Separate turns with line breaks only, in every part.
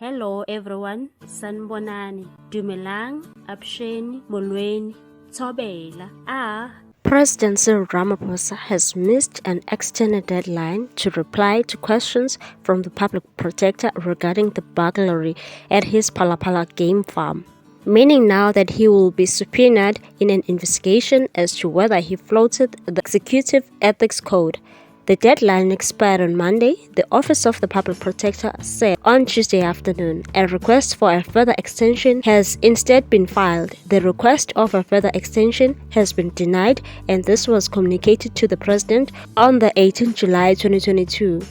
Hello everyone, Sanbonani, Dumelang, Absheni, Molweni, Tobela. President Cyril Ramaphosa has missed an extended deadline to reply to questions from the public protector regarding the burglary at his PhalaPhala game farm, meaning now that he will be subpoenaed in an investigation as to whether he flouted the executive ethics code. The deadline expired on Monday, the Office of the Public Protector said on Tuesday afternoon. A request for a further extension has instead been filed. The request of a further extension has been denied, and this was communicated to the President on the 18th July 2022.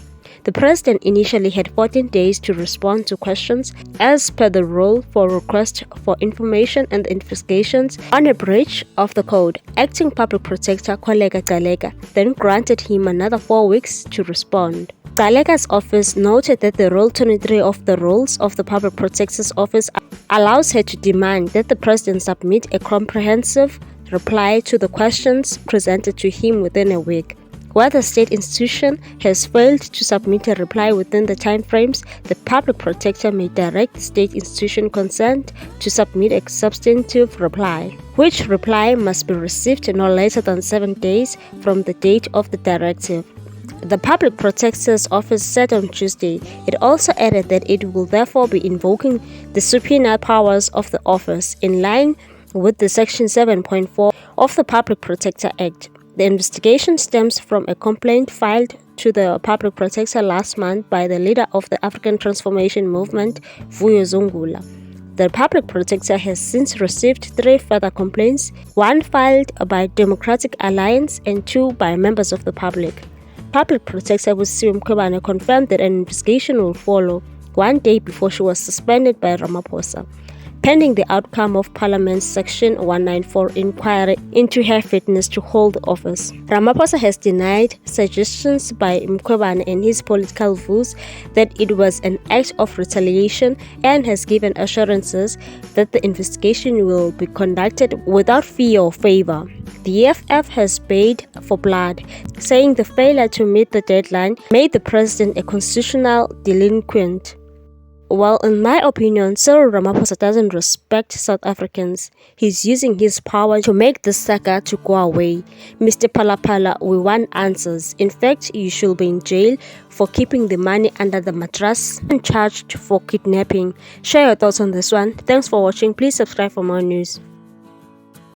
The President initially had 14 days to respond to questions as per the rule for request for information and investigations on a breach of the code. Acting Public Protector Koleka Galega then granted him another 4 weeks to respond. Galega's office noted that the Rule 23 of the Rules of the Public Protector's Office allows her to demand that the President submit a comprehensive reply to the questions presented to him within a week. Where the state institution has failed to submit a reply within the timeframes, the public protector may direct the state institution concerned to submit a substantive reply, which reply must be received no later than 7 days from the date of the directive. The Public Protector's Office said on Tuesday. It also added that it will therefore be invoking the subpoena powers of the office in line with the Section 7.4 of the Public Protector Act. The investigation stems from a complaint filed to the Public Protector last month by the leader of the African Transformation Movement, Vuyo Zungula. The Public Protector has since received 3 further complaints, 1 filed by Democratic Alliance and 2 by members of the public. Public Protector Cyril Ramaphosa confirmed that an investigation will follow 1 day before she was suspended by Ramaphosa, pending the outcome of Parliament's Section 194 inquiry into her fitness to hold office. Ramaphosa has denied suggestions by Mkhwebane and his political views that it was an act of retaliation and has given assurances that the investigation will be conducted without fear or favor. The EFF has paid for blood, saying the failure to meet the deadline made the president a constitutional delinquent. Well, in my opinion, Cyril Ramaphosa doesn't respect South Africans. He's using his power to make this saga to go away. Mr. PhalaPhala, we want answers. In fact, you should be in jail for keeping the money under the mattress and charged for kidnapping. Share your thoughts on this one. Thanks for watching. Please subscribe for more news.